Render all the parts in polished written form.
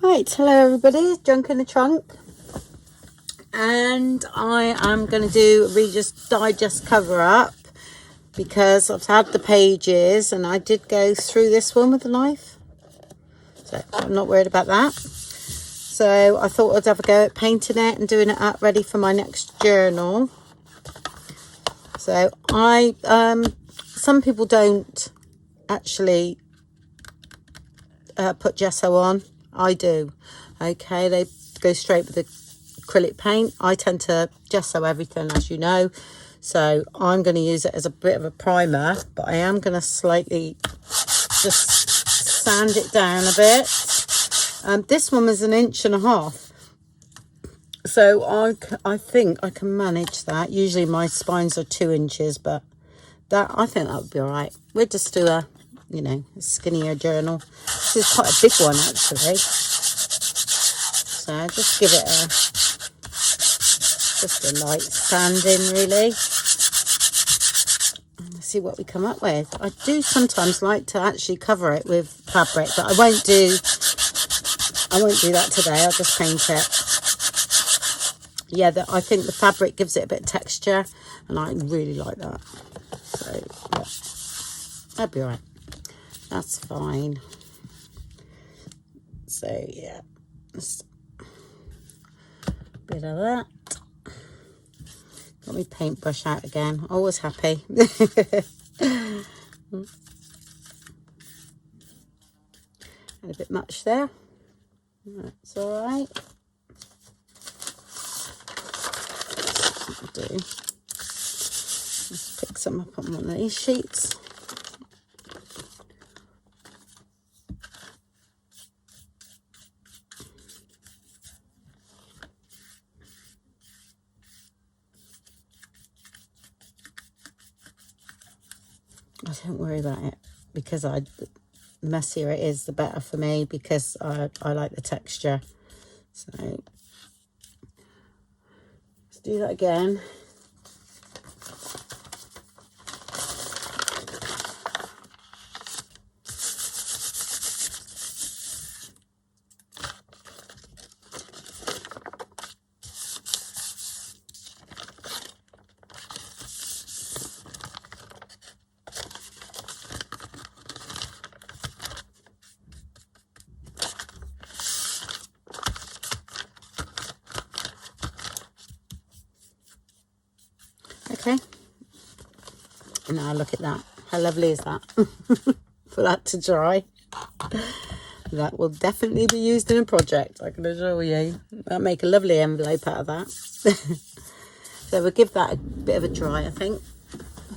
Right, hello everybody, Junk in the Trunk, and I am going to do a Reader's Digest cover up because I've had the pages and I did go through this one with a knife, so I'm not worried about that. So I thought I'd have a go at painting it and doing it up ready for my next journal. So some people don't actually put gesso on. I do. Okay, they go straight with the acrylic paint. I tend to gesso everything, as you know, so I'm going to use it as a bit of a primer, but I am going to slightly just sand it down a bit. This one was 1.5 inches, so I think I can manage that. Usually my spines are 2 inches, but I think that would be all right. We'll just do a skinnier journal. This is quite a big one actually, so just give it a light sanding really, and see what we come up with. I do sometimes like to actually cover it with fabric, but I won't do that today. I'll just paint it. Yeah, I think the fabric gives it a bit of texture, and I really like that. So yeah, that'd be all right. That's fine. So yeah, just a bit of that. Got my paintbrush out again. Always happy. And a bit much there. That's all right. I'll do. Let's pick some up on one of these sheets. Don't worry about it, because the messier it is, the better for me, because I like the texture. So let's do that again. Okay, now look at that. How lovely is that? For that to dry. That will definitely be used in a project, I can assure you. I'll make a lovely envelope out of that. So we'll give that a bit of a dry, I think.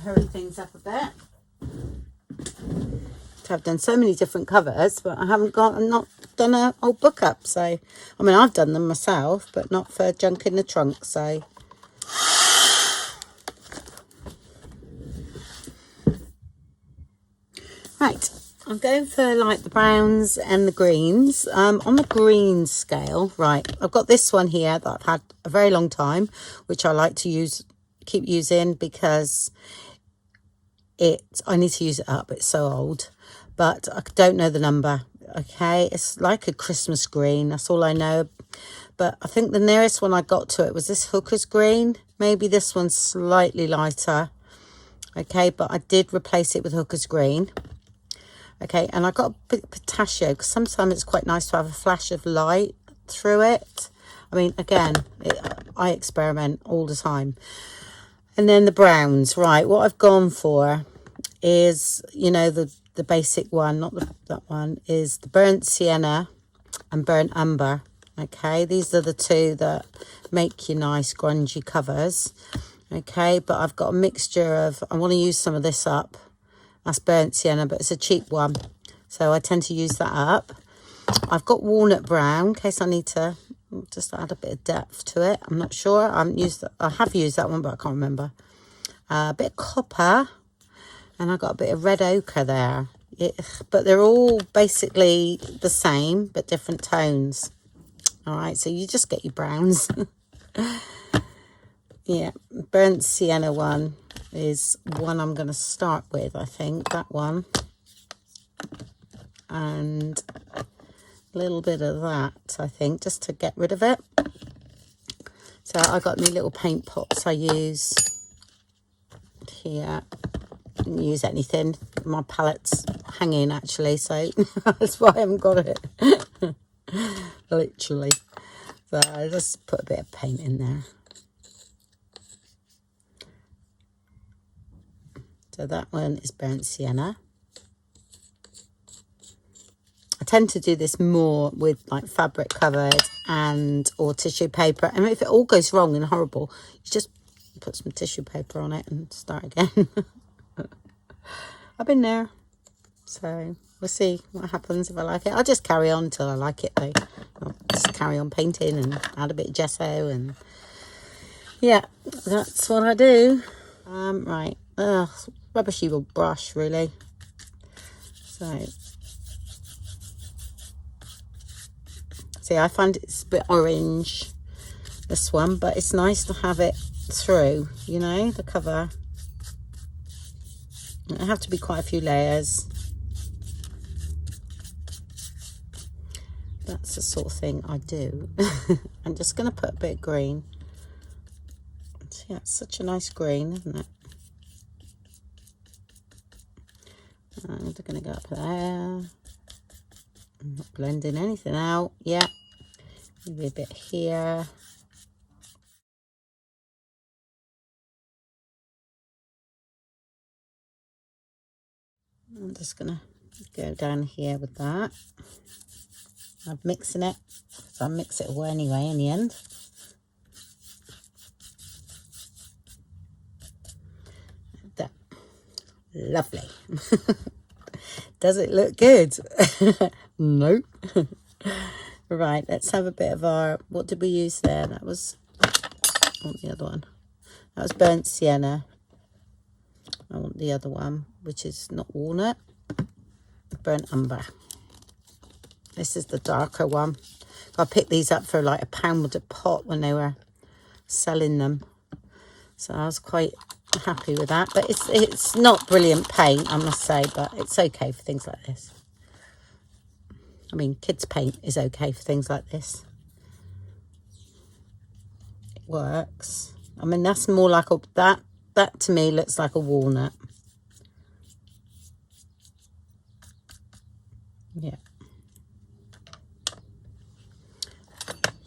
Hurry things up a bit. I've done so many different covers, but I'm not done a whole book up. So, I mean, I've done them myself, but not for Junk in the Trunk, so... Right, I'm going for like the browns and the greens. On the green scale, right, I've got this one here that I've had a very long time, which I like to keep using because I need to use it up. It's so old, but I don't know the number. Okay, it's like a Christmas green. That's all I know. But I think the nearest one I got to it was this Hooker's green. Maybe this one's slightly lighter. Okay, but I did replace it with Hooker's green. Okay, and I got a bit of pistachio because sometimes it's quite nice to have a flash of light through it. I mean, again, I experiment all the time. And then the browns, right, what I've gone for is, the basic one, not that one, is the burnt sienna and burnt umber. Okay, these are the two that make you nice grungy covers. Okay, but I've got a mixture of, I want to use some of this up. That's burnt sienna, but it's a cheap one, so I tend to use that up. I've got walnut brown in case I need to just add a bit of depth to it. I'm not sure. I have used that one, but I can't remember. A bit of copper, and I've got a bit of red ochre there. But they're all basically the same, but different tones. All right, so you just get your browns. Yeah, burnt sienna one is one I'm going to start with, I think, that one. And a little bit of that, I think, just to get rid of it. So I got my little paint pots I use here. Didn't use anything. My palette's hanging actually, so that's why I haven't got it. Literally. So I just put a bit of paint in there. So that one is burnt sienna. I tend to do this more with like fabric covered and or tissue paper. And if it all goes wrong and horrible, you just put some tissue paper on it and start again. I've been there. So we'll see what happens if I like it. I'll just carry on until I like it though. I'll just carry on painting and add a bit of gesso and yeah, that's what I do. Right. Rubbishy little brush really. So see, I find it's a bit orange, this one, but it's nice to have it through, you know, the cover. It have to be quite a few layers. That's the sort of thing I do. I'm just going to put a bit of green. Yeah, it's such a nice green, isn't it? And we're going to go up there. I'm not blending anything out. Yeah, maybe a bit here. I'm just going to go down here with that. I'm mixing it, so I'll mix it all anyway in the end. That. Lovely. Does it look good? Nope. Right, let's have a bit of our, what did we use there? That was, I want the other one. That was burnt sienna. I want the other one, which is not walnut, burnt umber. This is the darker one. I picked these up for like £1 a pot when they were selling them. So I was quite happy with that. But it's not brilliant paint, I must say, but it's okay for things like this. I mean, kids' paint is okay for things like this. It works. I mean, that's more like a, that to me looks like a walnut. Yeah.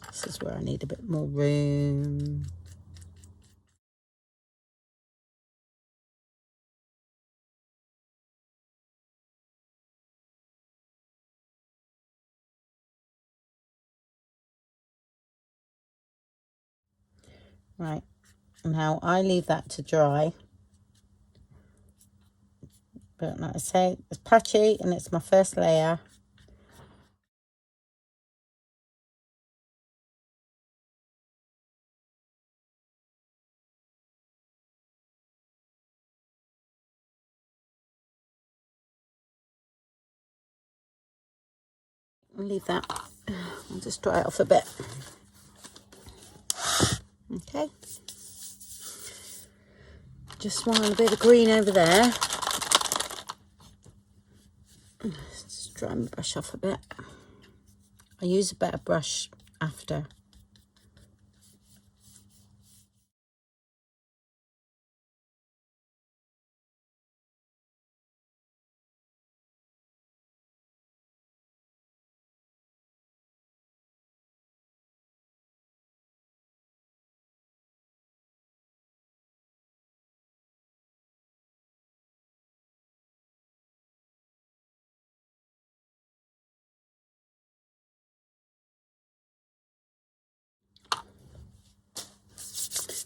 This is where I need a bit more room. Right, now I leave that to dry. But like I say, it's patchy and it's my first layer. I'll leave that. I'll just dry it off a bit. Okay. Just want a bit of green over there. Just dry my brush off a bit. I use a better brush after.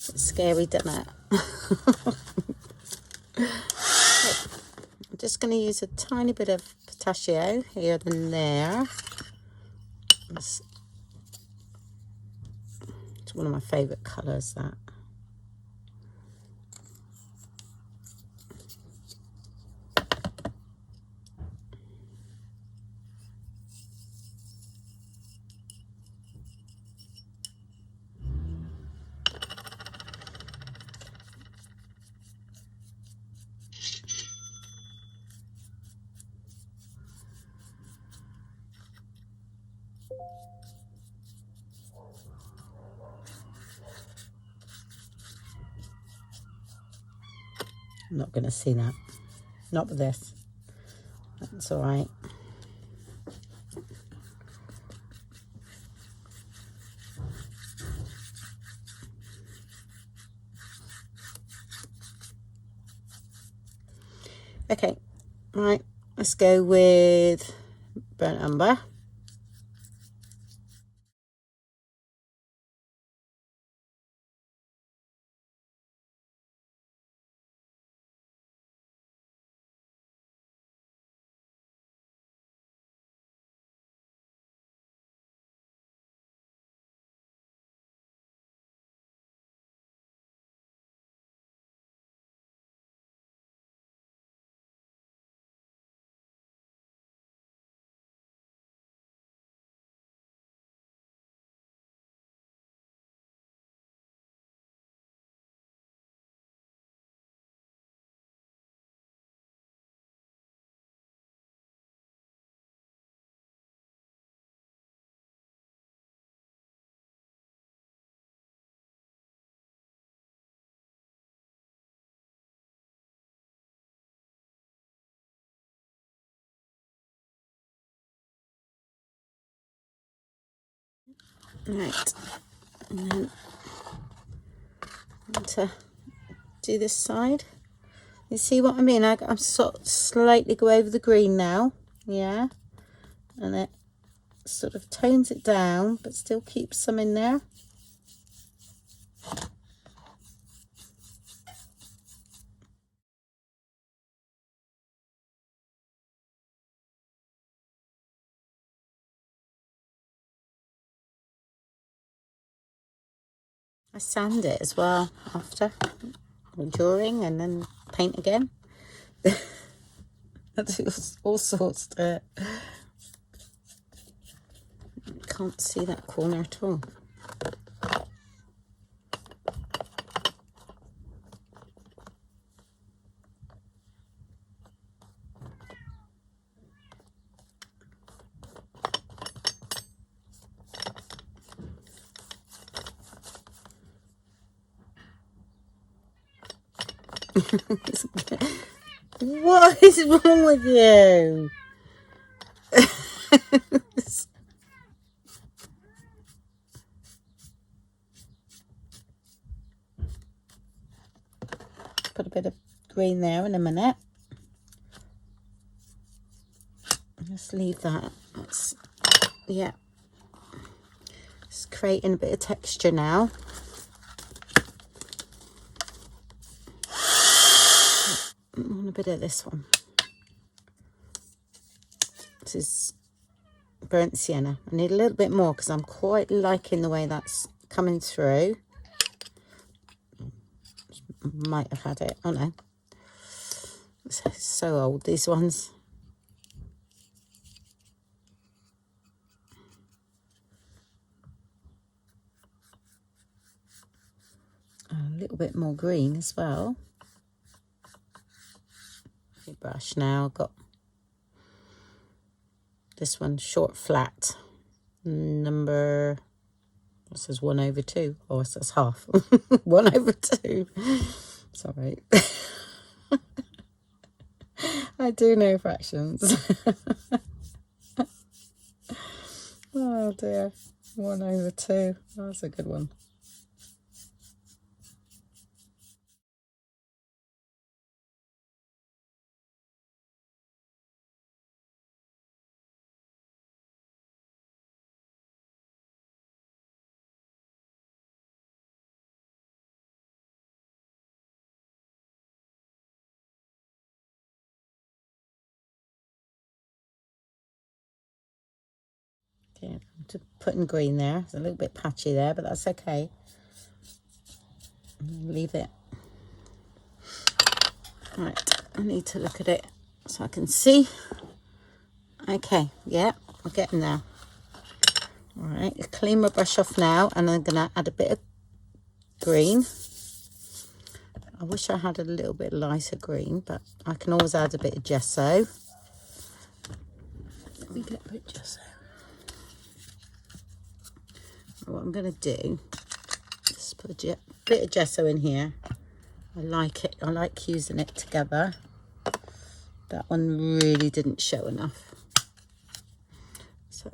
It's scary, doesn't it? I'm just going to use a tiny bit of pistachio here and there. It's one of my favourite colours, that. I'm not going to see that. Not with this. That's all right. Okay, right, let's go with burnt umber. Right, and then to do this side. You see what I mean? I'm sort of slightly go over the green now, yeah, and it sort of tones it down, but still keeps some in there. I sand it as well after, or during, and then paint again. I do all sorts to it. Can't see that corner at all. What is wrong with you? Put a bit of green there in a minute. Just leave that. That's, yeah. It's creating a bit of texture now. I want a bit of this one. This is burnt sienna. I need a little bit more because I'm quite liking the way that's coming through. Might have had it. Oh no. It's so old, these ones. A little bit more green as well. Brush now. Got this one short flat. Number, it says 1/2. Oh, it says half. 1/2. Sorry. I do know fractions. Oh dear. 1/2. That's a good one. Okay, I'm just putting green there. It's a little bit patchy there, but that's okay. Leave it. Right, I need to look at it so I can see. Okay, yeah, we're getting there. All right, clean my brush off now, and I'm gonna add a bit of green. I wish I had a little bit lighter green, but I can always add a bit of gesso. Let me get a bit of gesso. what I'm going to do is put a bit of gesso in here. I like it. I like using it together. That one really didn't show enough. So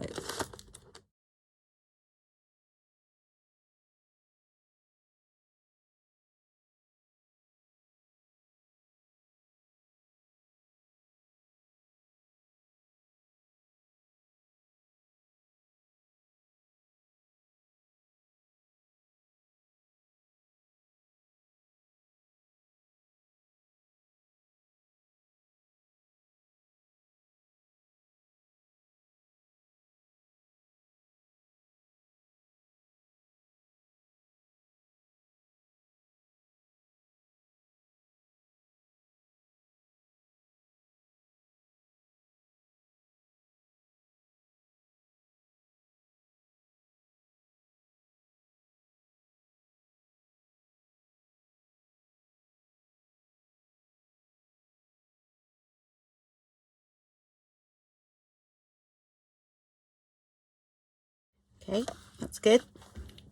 okay, that's good.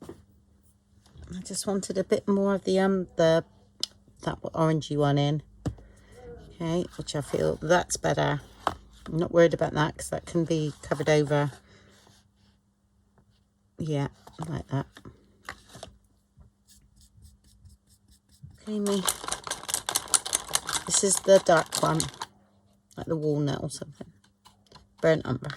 I just wanted a bit more of the that orangey one in. Okay, which I feel that's better. I'm not worried about that because that can be covered over. Yeah, like that. Okay, this is the dark one, like the walnut or something. Burnt umber.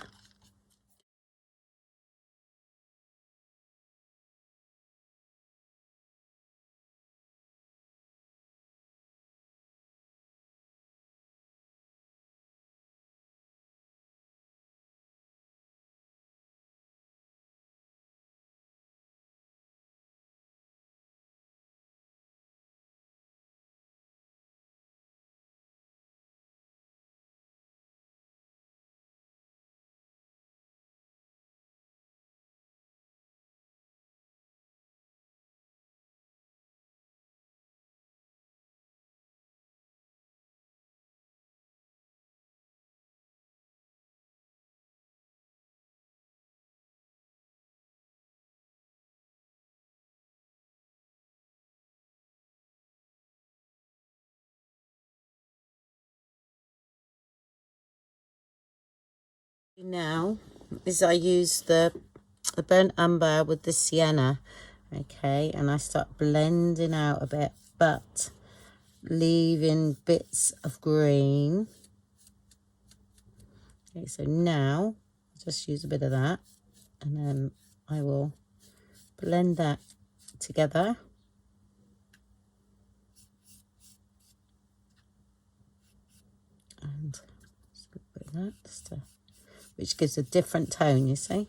Now is I use the burnt umber with the sienna, okay, and I start blending out a bit, but leaving bits of green. Okay, so now I'll just use a bit of that, and then I will blend that together. And just a bit of that, which gives a different tone, you see.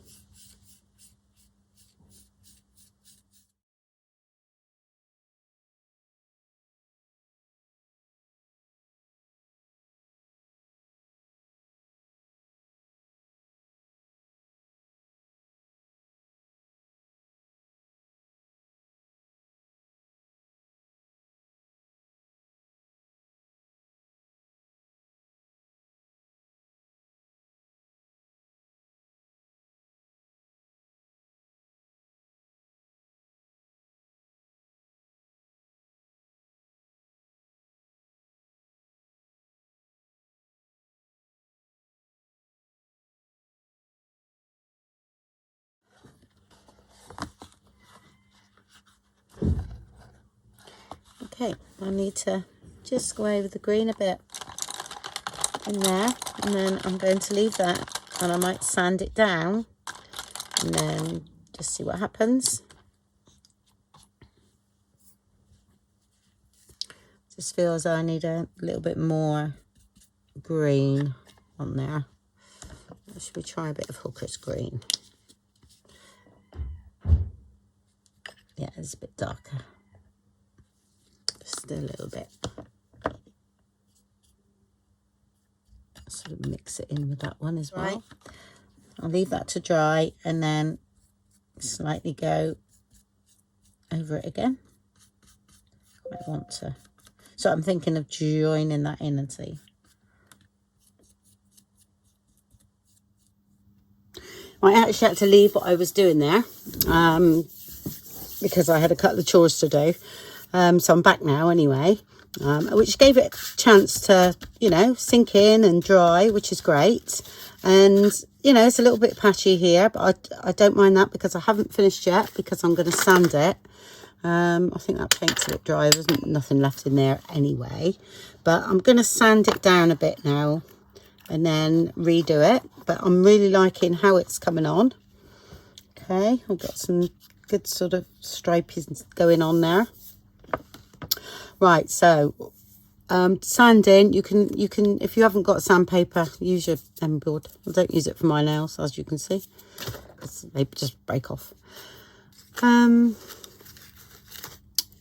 Okay, I need to just go over the green a bit in there, and then I'm going to leave that, and I might sand it down and then just see what happens. Just feels I need a little bit more green on there. Should we try a bit of hooker's green? Yeah, it's a bit darker. Just a little bit. Sort of mix it in with that one as well. Right. I'll leave that to dry and then slightly go over it again. I want to. So I'm thinking of joining that in and see. I actually had to leave what I was doing there because I had a couple of chores to do. So I'm back now anyway, which gave it a chance to, you know, sink in and dry, which is great. And, you know, it's a little bit patchy here, but I don't mind that because I haven't finished yet because I'm going to sand it. I think that paint's a bit dry. There's nothing left in there anyway. But I'm going to sand it down a bit now and then redo it. But I'm really liking how it's coming on. Okay, I've got some good sort of stripies going on there. Right, so sanding, you can if you haven't got sandpaper, use your board. I don't use it for my nails, as you can see, because they just break off.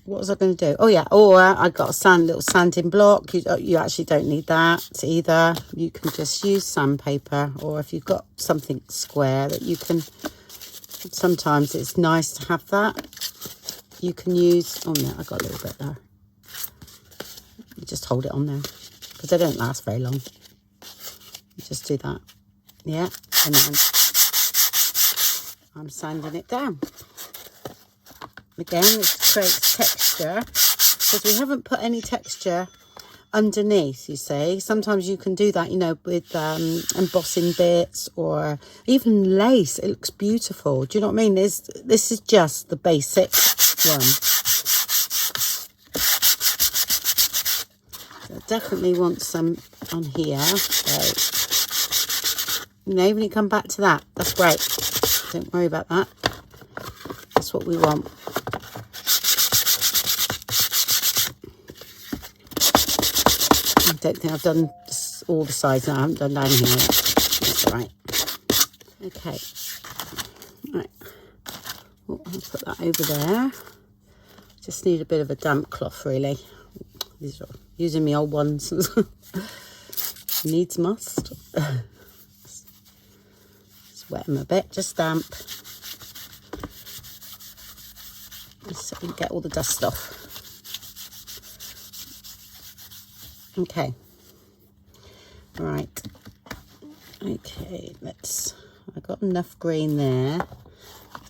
What was I going to do? Oh yeah, I got a little sanding block. You actually don't need that either. You can just use sandpaper, or if you've got something square that you can, sometimes it's nice to have that. You can use, oh no, I got a little bit there. You just hold it on there because they don't last very long. You just do that, yeah, and then I'm sanding it down. Again, this creates texture because we haven't put any texture underneath, you see. Sometimes you can do that, you know, with embossing bits or even lace. It looks beautiful. Do you know what I mean? This is just the basic one. So I definitely want some on here. So, you know, even you come back to that, that's great. Don't worry about that. That's what we want. I don't think I've done all the sides now. I haven't done down here yet. That's all right. Okay. Right. Oh, I'll put that over there. Just need a bit of a damp cloth, really. These are using my old ones. Needs must. Just wet them a bit. Just damp. Just so we can get all the dust off. Okay, right, okay, I've got enough green there.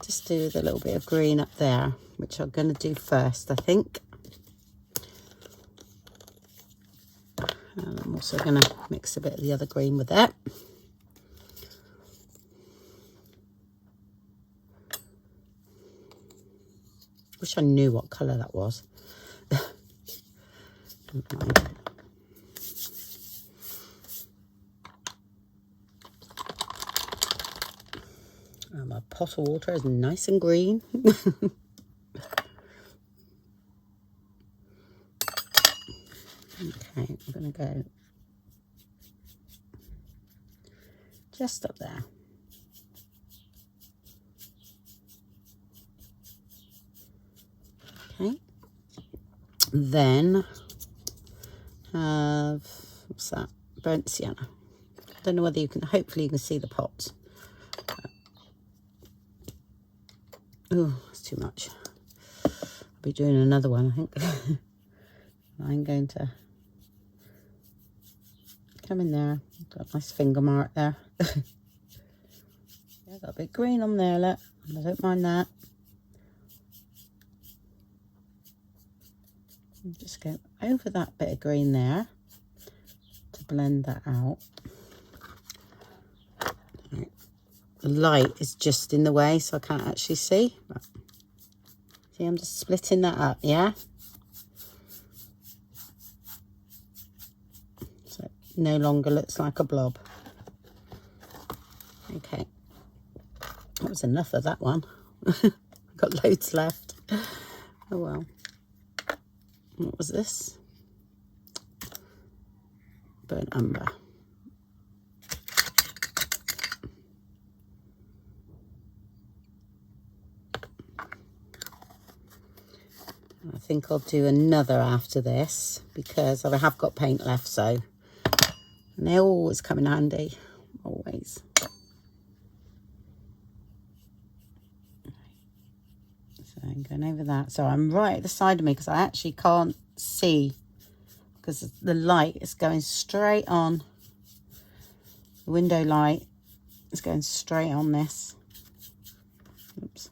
Just do with a little bit of green up there, which I'm going to do first, I think. And I'm also going to mix a bit of the other green with that. Wish I knew what colour that was. My pot of water is nice and green. Okay, I'm going to go just up there. Okay. Then have, what's that? Burnt sienna. I don't know whether you can, hopefully you can see the pot. Oh, it's too much. I'll be doing another one, I think. I'm going to come in there. Got a nice finger mark there. Yeah, got a bit green on there, look. I don't mind that. Just go over that bit of green there to blend that out. Right. The light is just in the way, so I can't actually see. But see, I'm just splitting that up, yeah? So it no longer looks like a blob. Okay. That was enough of that one. Got loads left. Oh well. What was this? Burnt umber. I think I'll do another after this because I have got paint left, so, and they always come in handy, always. So I'm going over that. So I'm right at the side of me because I actually can't see because the light is going straight on the window light. It's going straight on this. Oops.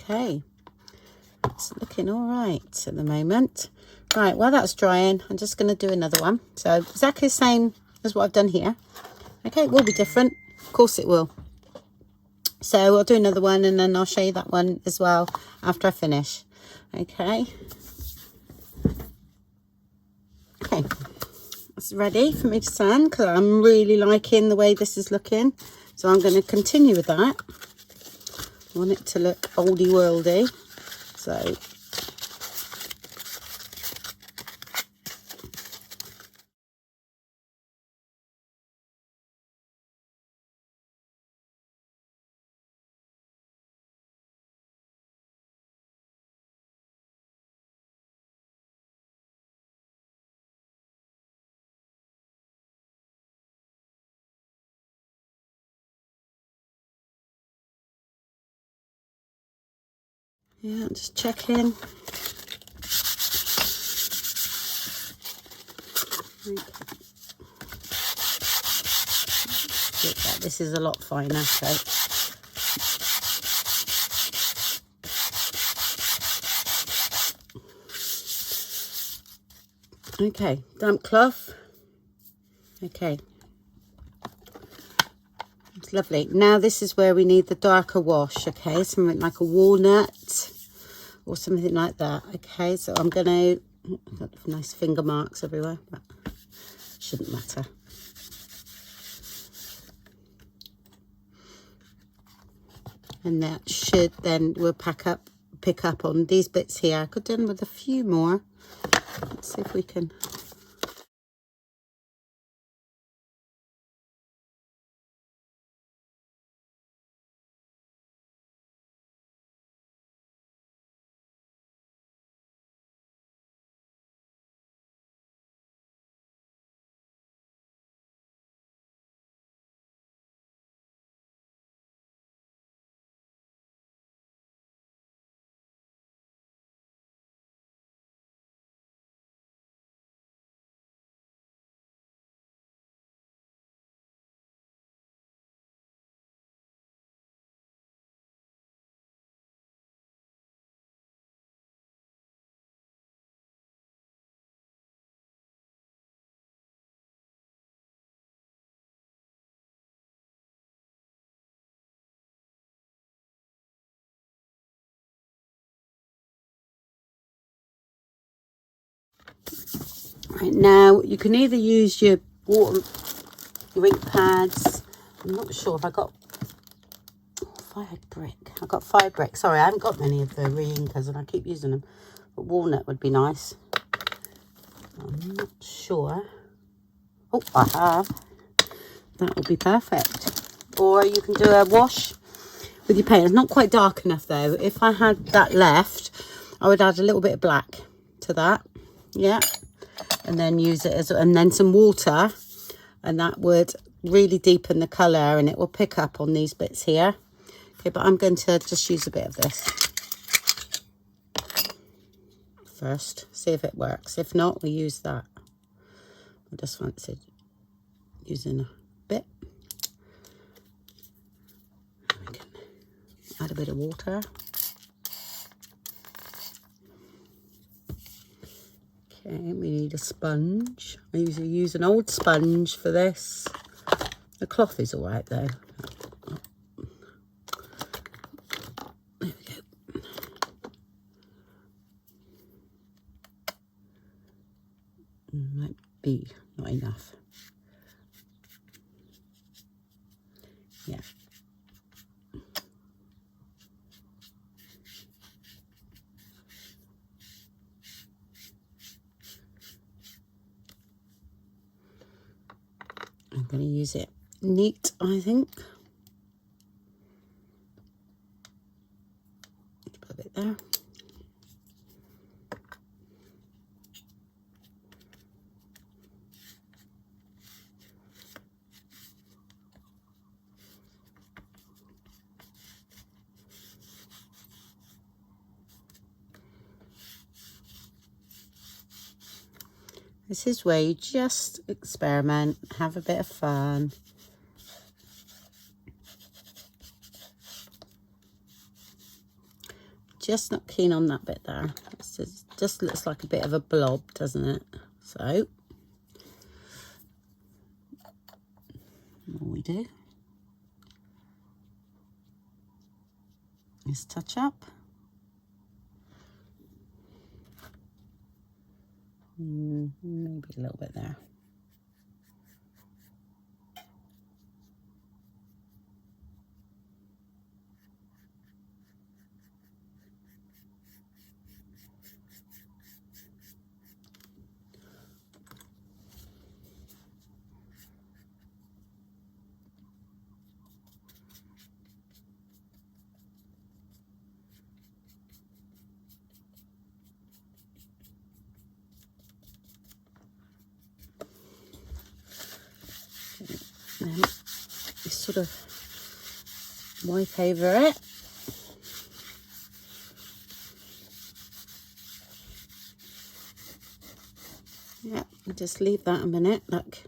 Okay, it's looking all right at the moment. Right, while that's drying, I'm just going to do another one. So exactly the same as what I've done here. Okay, it will be different. Of course it will. So I'll do another one and then I'll show you that one as well after I finish. Okay. Okay, it's ready for me to sand because I'm really liking the way this is looking. So I'm going to continue with that. I want it to look oldie worldy. So yeah, I'm just checking. This is a lot finer, so okay, damp cloth. Okay, it's lovely. Now this is where we need the darker wash. Okay, something like a walnut or something like that. Okay, so I'm gonna, I've got nice finger marks everywhere, but shouldn't matter. And that should then, we'll pick up on these bits here. I could do them with a few more. Let's see if we can. Right, now you can either use your water, your ink pads. I'm not sure if I got fired brick. I got fired brick. Sorry, I haven't got many of the re-inkers and I keep using them. But walnut would be nice. I'm not sure. Oh, I have. That would be perfect. Or you can do a wash with your paint. It's not quite dark enough though. If I had that left, I would add a little bit of black to that. Yeah. And then use it as, and then some water, and that would really deepen the colour and it will pick up on these bits here. Okay, but I'm going to just use a bit of this first, see if it works. If not, we use that. I just fancied using a bit. We can add a bit of water. Okay, we need a sponge. I usually use an old sponge for this. The cloth is all right though. There we go. Might be not enough. Yeah. I'm going to use it neat, I think. Put a bit there. This is where you just experiment, have a bit of fun. Just not keen on that bit there. It just looks like a bit of a blob, doesn't it? So, all we do is touch up. Maybe a little bit there. Then you sort of wipe over it. Yeah, just leave that a minute. Look.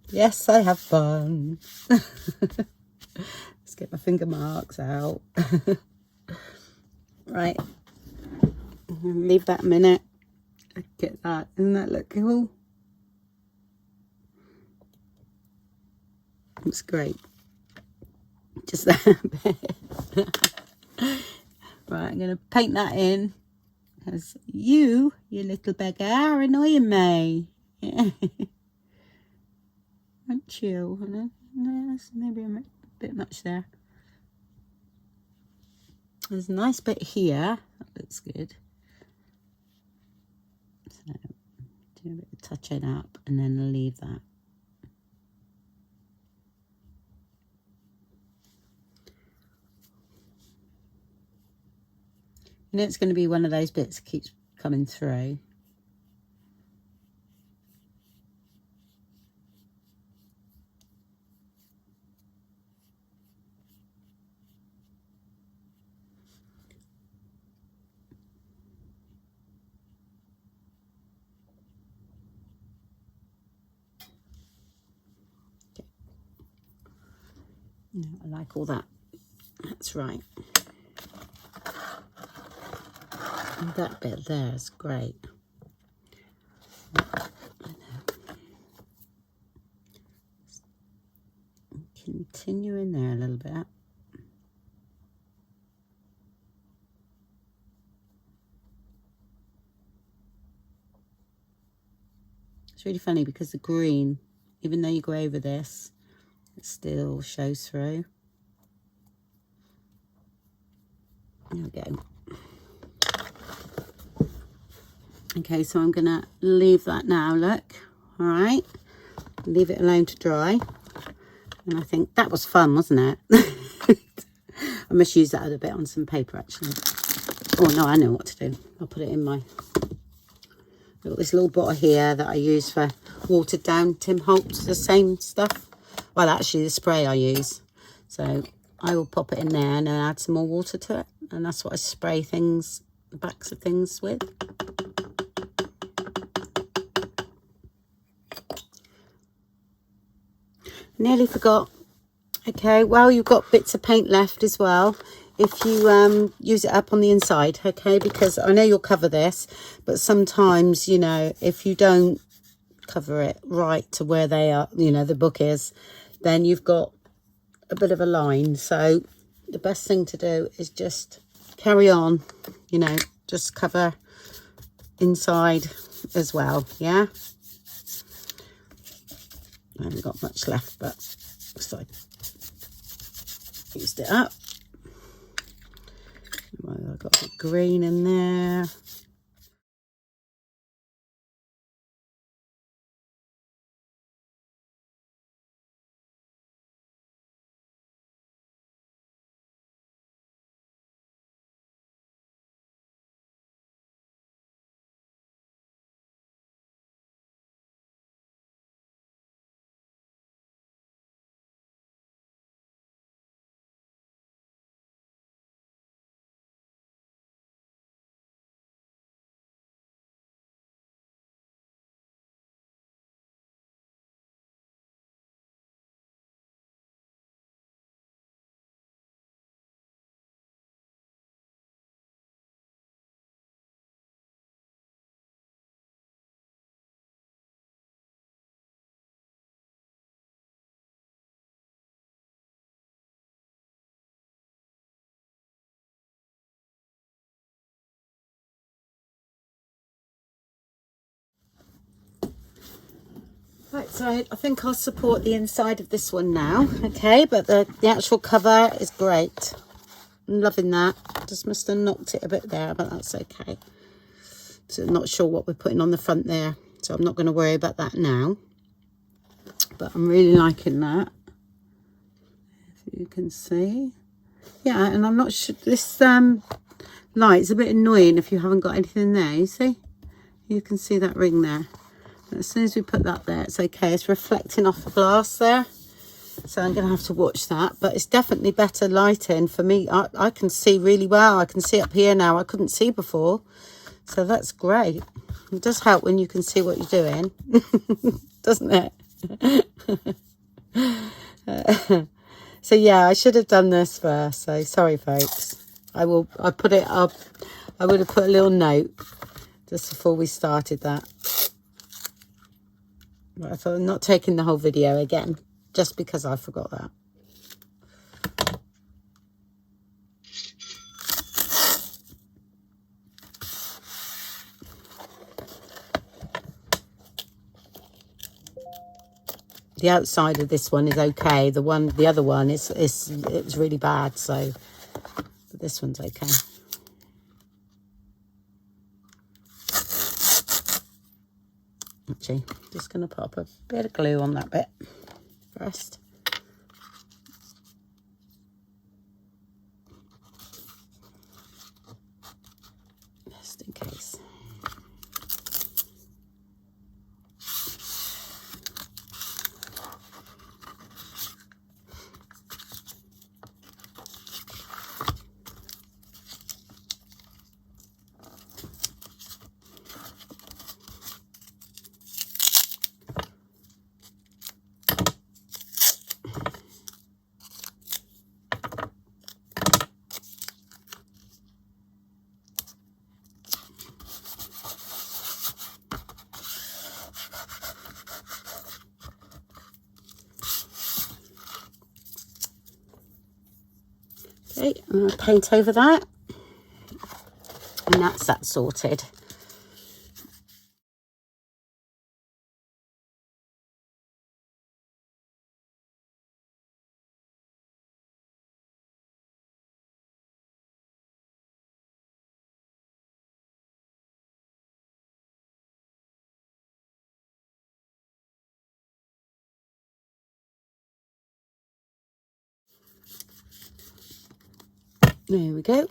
Yes, I have fun. Let's get my finger marks out. Right. Leave that a minute. Get that. Doesn't that look cool? Looks great. Just that bit. Right, I'm going to paint that in. Because you little beggar, are annoying me. Aren't you? No, that's maybe a bit much there. There's a nice bit here. That looks good. So, do a bit of touching up and then leave that. You know, it's going to be one of those bits that keeps coming through. Okay. Yeah, I like all that. That's right. And that bit there is great. Continue in there a little bit. It's really funny because the green, even though you go over this, it still shows through. There we go. Okay, so I'm going to leave that now, look. All right. Leave it alone to dry. And I think that was fun, wasn't it? I must use that other bit on some paper, actually. Oh, no, I know what to do. I'll put it in my... I've got this little bottle here that I use for watered down Tim Holtz, the same stuff. Well, actually, the spray I use. So I will pop it in there and then add some more water to it. And that's what I spray things, the backs of things with. Nearly forgot. Okay, well, you've got bits of paint left as well. If you use it up on the inside, okay, because I know you'll cover this, but sometimes, you know, if you don't cover it right to where they are, you know, the book is, then you've got a bit of a line. So the best thing to do is just carry on, you know, just cover inside as well, yeah. I haven't got much left, but looks like I used it up. Well, I've got the green in there. Right, so I think I'll support the inside of this one now, okay, but the actual cover is great. I'm loving that. Just must have knocked it a bit there, but that's okay. So I'm not sure what we're putting on the front there, so I'm not going to worry about that now. But I'm really liking that, if you can see. Yeah, and I'm not sure, this light's a bit annoying if you haven't got anything there, you see? You can see that ring there. As soon as we put that there, it's okay. It's reflecting off the glass there. So I'm going to have to watch that. But it's definitely better lighting for me. I can see really well. I can see up here now. I couldn't see before. So that's great. It does help when you can see what you're doing. Doesn't it? So yeah, I should have done this first. So sorry, folks. I put it up. I would have put a little note just before we started that. But I thought I'm not taking the whole video again, just because I forgot that. The outside of this one is okay. The other one it was really bad. So but this one's okay. Actually, just going to pop a bit of glue on that bit first. Just in case. Okay, I'm going to paint over that, and that's that sorted. There we go.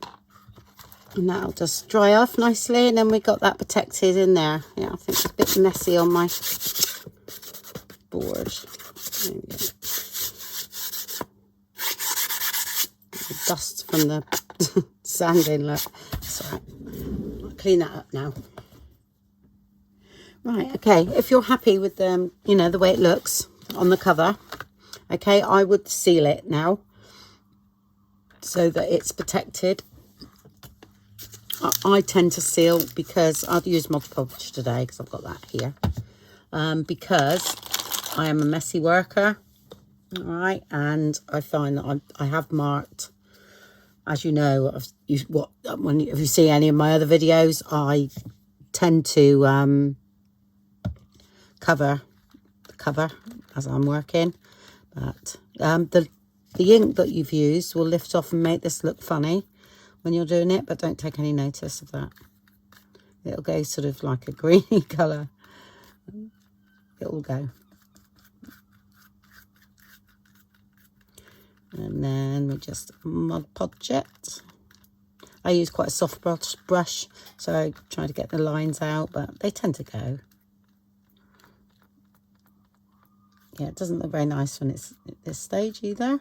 And that'll just dry off nicely, and then we got that protected in there. Yeah, I think it's a bit messy on my board. There we go. The dust from the sanding, look. That's all right. I'll clean that up now. Right, okay, if you're happy with you know, the way it looks on the cover, okay, I would seal it now so that it's protected. I tend to seal because I've used Mod Podge today because I've got that here. Because I am a messy worker, all right, and I find that I have marked, as you know, if you see any of my other videos, I tend to cover the cover as I'm working, but the ink that you've used will lift off and make this look funny when you're doing it, but don't take any notice of that. It'll go sort of like a greeny colour. It will go. And then we just Mod Podge it. I use quite a soft brush, so I try to get the lines out, but they tend to go. Yeah, it doesn't look very nice when it's at this stage either.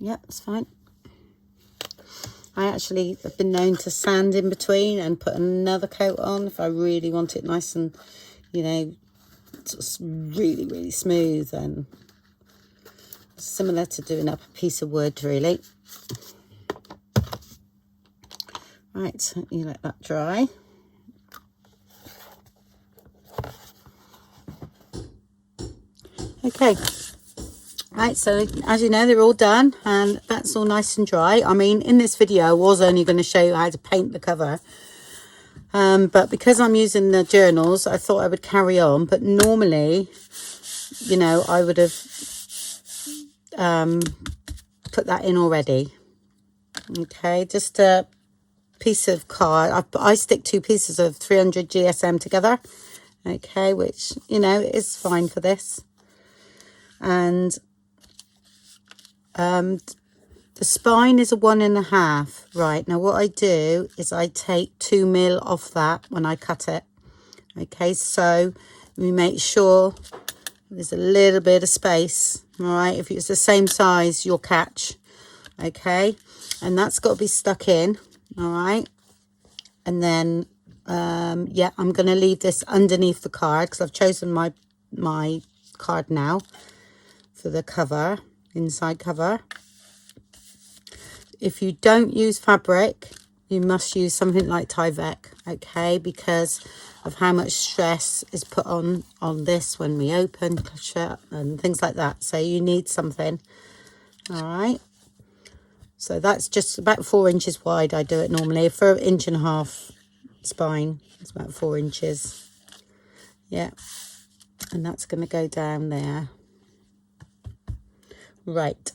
Yeah, it's fine. I actually have been known to sand in between and put another coat on if I really want it nice and, you know, sort of really, really smooth, and similar to doing up a piece of wood, really. Right, you let that dry. Okay. Right, so as you know, they're all done and that's all nice and dry. I mean, in this video, I was only going to show you how to paint the cover. But because I'm using the journals, I thought I would carry on. But normally, you know, I would have put that in already. Okay, just a piece of card. I stick 2 pieces of 300 GSM together. Okay, which, you know, is fine for this. And the spine is a 1.5. Right, now what I do is I take 2 mil off that when I cut it. Okay, so we make sure there's a little bit of space. All right, if it's the same size, you'll catch. Okay, and that's got to be stuck in. All right, and then yeah, I'm going to leave this underneath the card because I've chosen my card now for the cover, inside cover. If you don't use fabric, you must use something like Tyvek, okay, because of how much stress is put on this when we open, shut, and things like that. So you need something. All right, so that's just about 4 inches wide. I do it normally for 1.5 inches spine. It's about 4 inches. Yeah, and that's going to go down there. Right.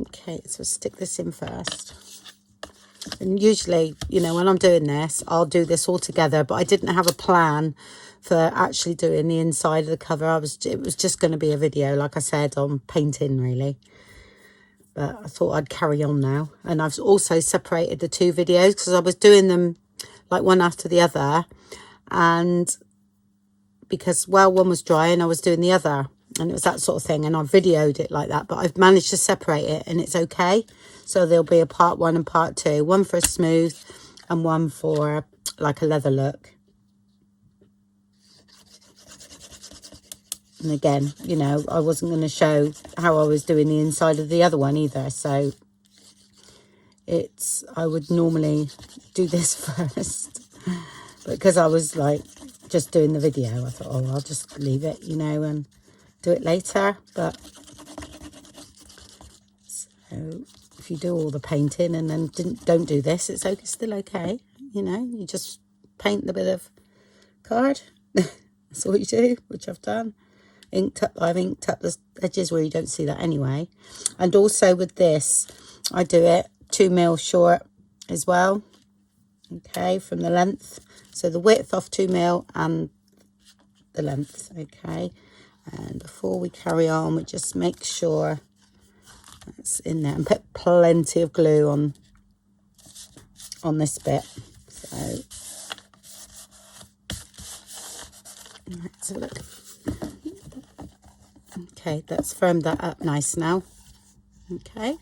Okay, so stick this in first. And usually, you know, when I'm doing this, I'll do this all together, but I didn't have a plan for actually doing the inside of the cover. It was just going to be a video, like I said, on painting, really. But I thought I'd carry on now. And I've also separated the 2 videos because I was doing them like one after the other. And because, well, one was dry and I was doing the other. And it was that sort of thing. And I videoed it like that. But I've managed to separate it and it's okay. So there'll be a part 1 and part 2. One for a smooth and one for like a leather look. And again, you know, I wasn't going to show how I was doing the inside of the other one either. So I would normally do this first. But because I was like just doing the video, I thought, oh, I'll just leave it, you know, and do it later. But so if you do all the painting and then don't do this, it's still okay. You know, you just paint the bit of card. That's all you do, which I've done. I've inked up the edges where you don't see that anyway. And also with this, I do it 2 mil short as well. Okay, from the length. So the width off 2 mil and the length. Okay. And before we carry on, we just make sure that's in there and put plenty of glue on this bit. So let's have a look. Okay, that's firmed that up nice now. Okay.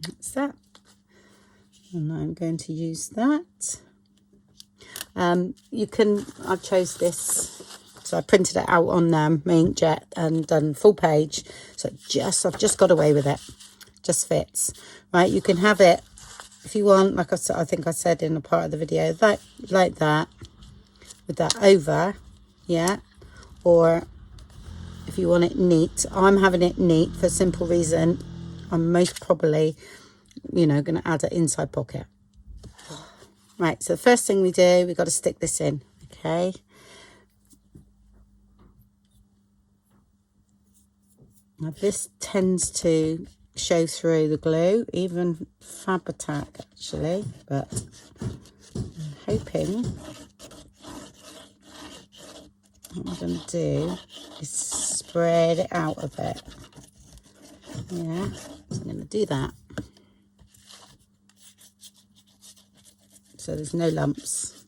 That's that. And I'm going to use that. You can, I chose this, so I printed it out on my inkjet and done full page. So I've just got away with it. Just fits. Right, you can have it if you want, like I think I said in a part of the video, like that, with that over, yeah. Or if you want it neat, I'm having it neat for a simple reason. I'm most probably, you know, going to add an inside pocket. Right, so the first thing we do, we've got to stick this in, okay. Now this tends to show through the glue, even Fab-Attack actually, but I'm hoping what I'm going to do is spread it out a bit. Yeah, so I'm going to do that so there's no lumps.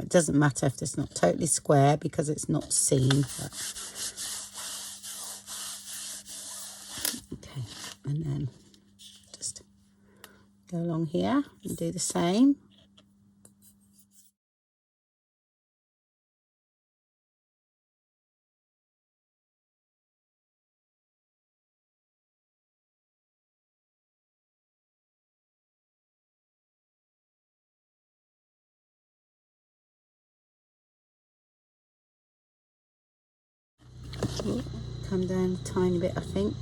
it doesn't matter if it's not totally square because it's not seen. But... okay, and then just go along here and do the same. Come down a tiny bit, I think.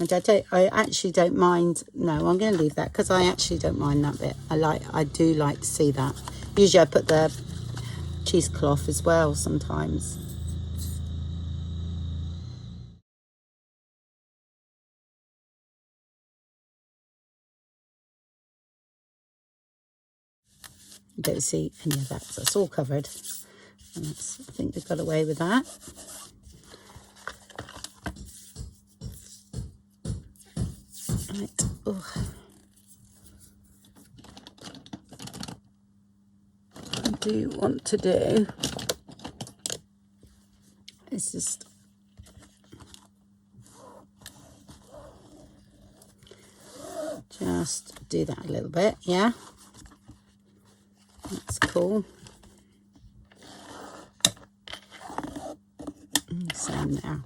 And I actually don't mind. No, I'm going to leave that because I actually don't mind that bit. I do like to see that. Usually I put the cheesecloth as well sometimes. You don't see any of that, so it's all covered. And I think we've got away with that. Right. Oh. What I do want to do is just do that a little bit, yeah. That's cool. Same there.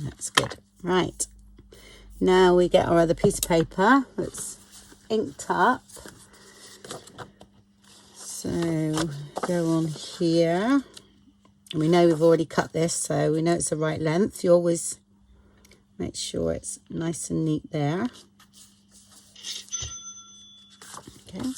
That's good. Right. Now we get our other piece of paper that's inked up. So go on here. And we know we've already cut this, so we know it's the right length. You always make sure it's nice and neat there. Okay.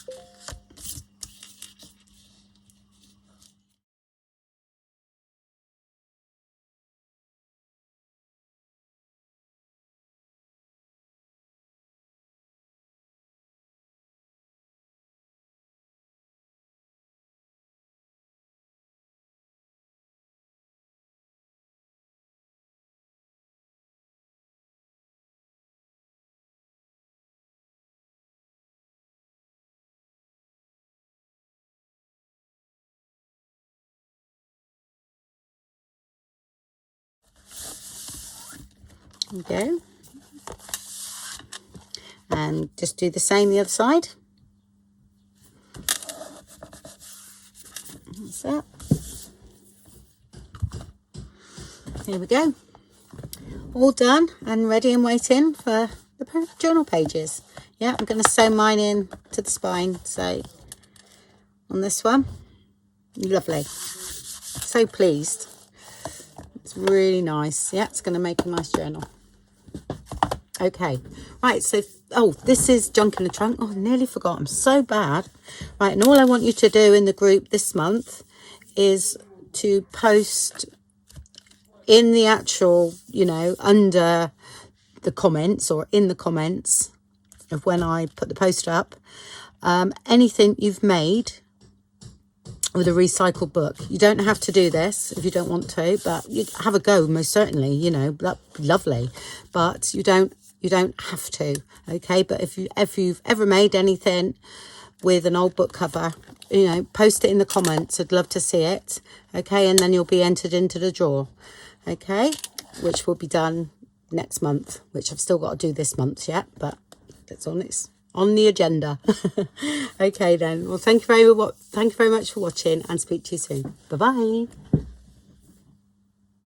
There we go. And just do the same the other side. That's that. Here we go. All done and ready and waiting for the journal pages. Yeah, I'm going to sew mine in to the spine. So on this one, lovely. So pleased. It's really nice. Yeah, it's going to make a nice journal. Okay, right, so, oh, this is junk in the trunk. Oh, I nearly forgot. I'm so bad. Right, and all I want you to do in the group this month is to post in the actual, you know, under the comments or in the comments of when I put the post up, anything you've made with a recycled book. You don't have to do this if you don't want to, but you have a go, most certainly, you know, that'd be lovely, but you don't have to, okay? But if you've ever made anything with an old book cover, you know, post it in the comments. I'd love to see it, okay? And then you'll be entered into the draw, okay? Which will be done next month, which I've still got to do this month yet, but it's on the agenda. Okay then. Well, thank you very much for watching, and speak to you soon. Bye bye.